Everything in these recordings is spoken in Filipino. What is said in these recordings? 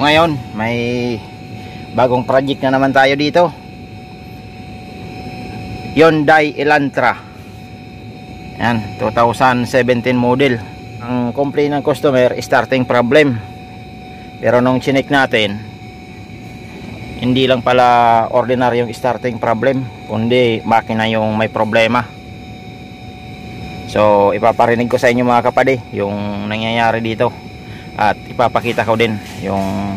ngayon may bagong project na naman tayo dito. Hyundai Elantra. Yan, 2017 model. Ang complaint ng customer, starting problem. Pero nung chinek natin, hindi lang pala ordinaryong starting problem, kundi makina yung may problema. So ipaparinig ko sa inyo mga kapade yung nangyayari dito, at ipapakita ko din yung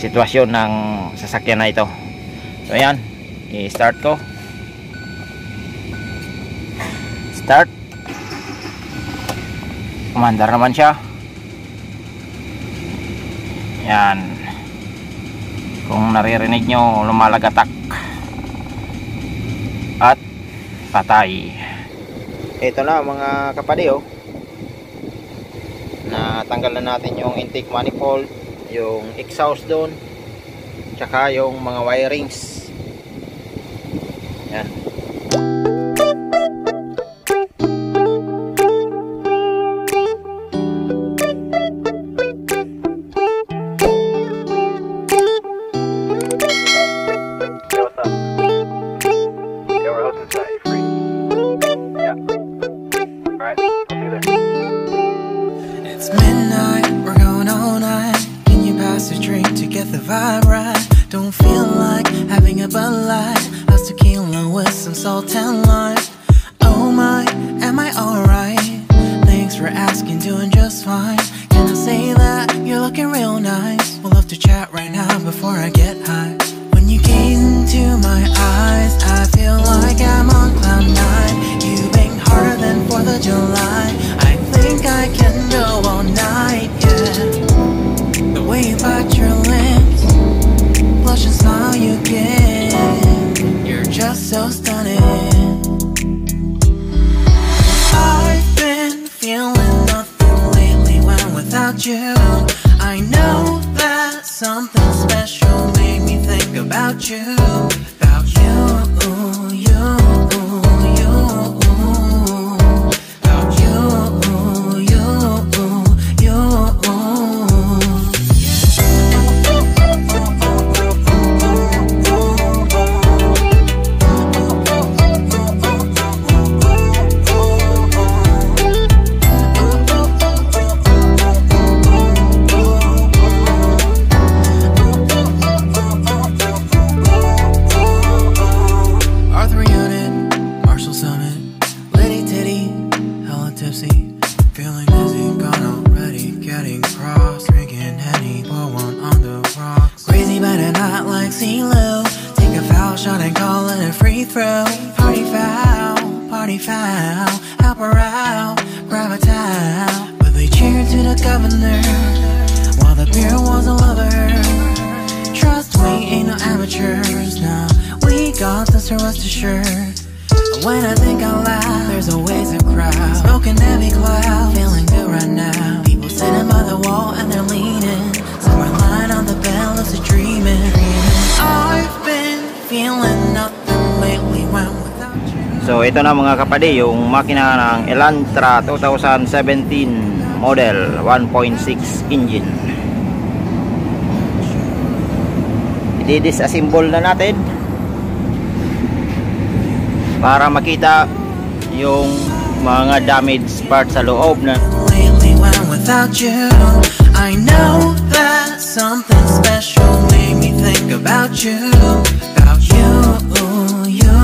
sitwasyon ng sasakyan na ito. So ayan, i-start ko. Start. Kumandar naman siya. Yan, kung naririnig nyo, lumalagatak at patay. Ito na mga kapade, oh. Natanggal na natin yung intake manifold, yung exhaust doon, tsaka yung mga wirings. Yan. Don't feel like having a Bud Light, plus tequila with some salt and lime. Oh my, am I alright? Thanks for asking, doing just fine. Can I say that you're looking real nice? We'll love to chat right now before I get high. When you gaze into my eyes, I feel like I'm on cloud nine. You bang harder than 4th of July. I think I can go all night, yeah. The way you bite your lips, blush and smile you give, you're just so stunning. I've been feeling nothing lately when without you. I know that something special made me think about you. About you, you, you. About you, you, you. Help her out, grab a towel. But they cheered to the governor while the beer was a lover. Trust we ain't no amateurs, now we got this, to rest assured. When I think out loud, there's always a crowd, smoking heavy cloud, feeling good right now. People sitting by the wall and they're leaning, somewhere lying on the bed, lucid dreaming. I've been feeling nothing lately when without you. So ito na mga kapade, yung makina ng Elantra 2017 model 1.6 engine. I-disassemble na natin para makita yung mga damaged parts sa loob na. Lately when without you, I know that something special made me think about you. About you, you.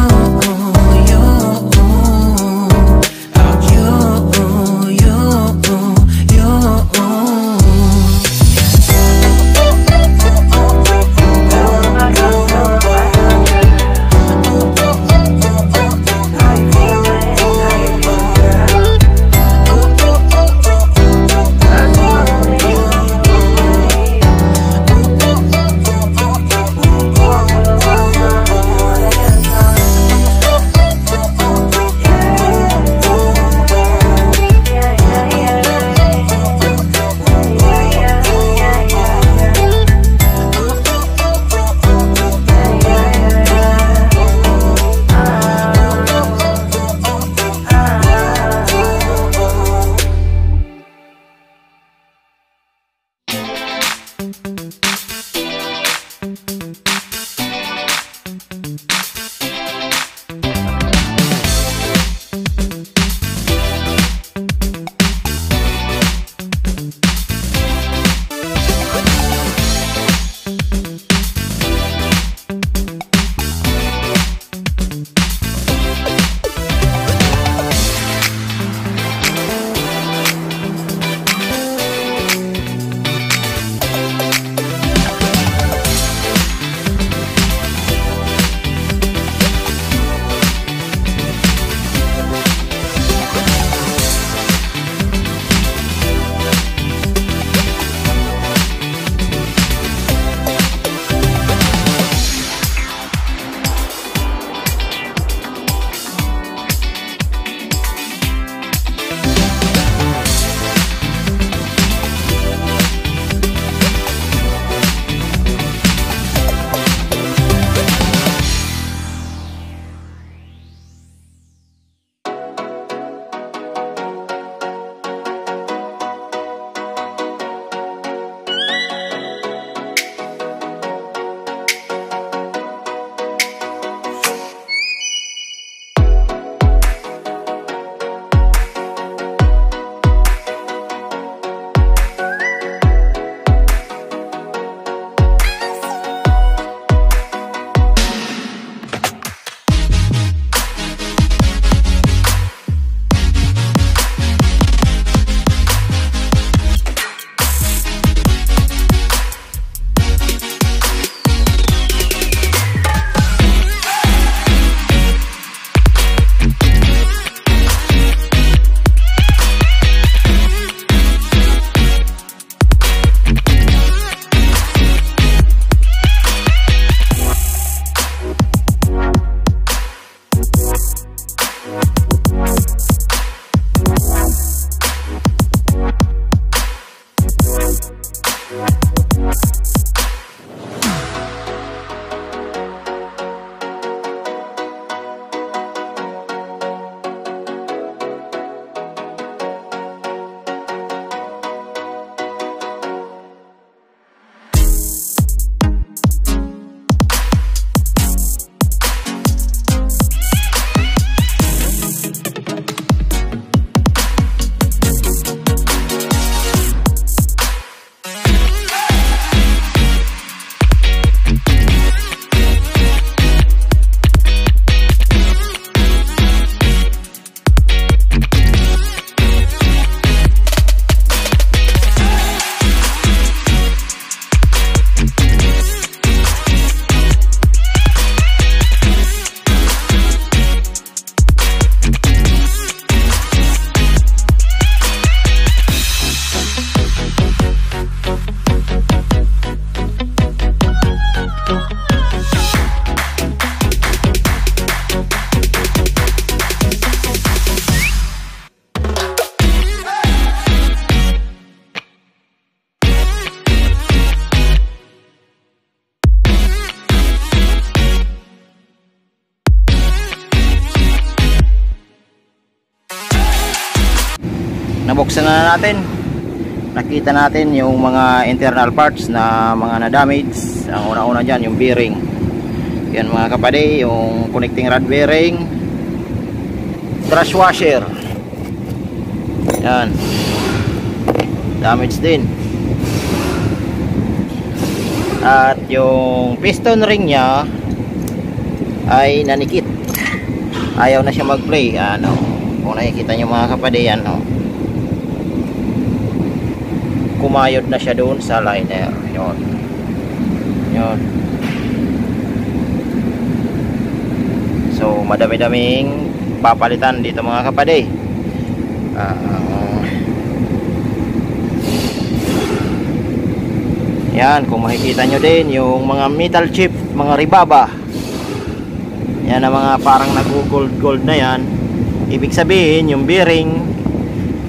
nabuksan na natin, nakita natin yung mga internal parts na mga na-damage. Ang una-una dyan yung bearing, yan mga kapade, yung connecting rod bearing, brush washer, yan damage din, at yung piston ring nya ay nanikit, ayaw na siya mag-play. Ano, kung nakikita nyo mga kapade, yan no, kumayod na siya doon sa liner. Yun, yun. So madami-daming papalitan dito mga kapade. Yan, kung makikita nyo din yung mga metal chip, mga ribaba, yan ang mga parang nag-gold na yan. Ibig sabihin yung bearing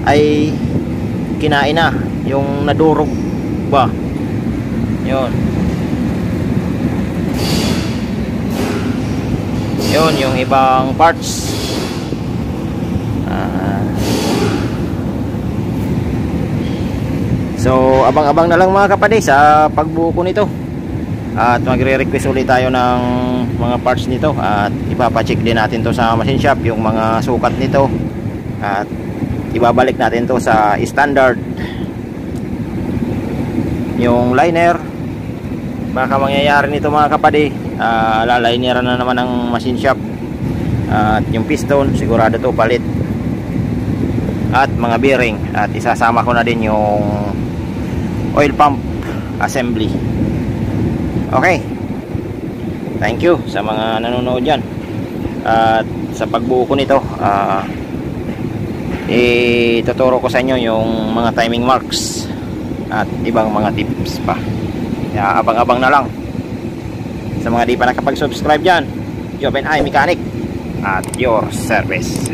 ay kinain na, yung nadurog ba, yun yun yung ibang parts. So So abang-abang na lang mga kapatid sa pagbuko nito. At magre-request ulit tayo ng mga parts nito at ipapacheck din natin to sa machine shop, yung mga sukat nito, at ibabalik natin to sa standard. Yung liner, baka mangyayari nito mga kapatid, lalineran na naman ng machine shop. At yung piston sigurado to palit, at mga bearing, at isasama ko na din yung oil pump assembly. Okay, thank you sa mga nanonood dyan. At sa pagbuo ko nito, ituturo ko sa inyo yung mga timing marks at ibang mga tips pa. Kaya abang-abang na lang. Sa mga di pa nakapag-subscribe dyan, Joven I Mechanic at your service.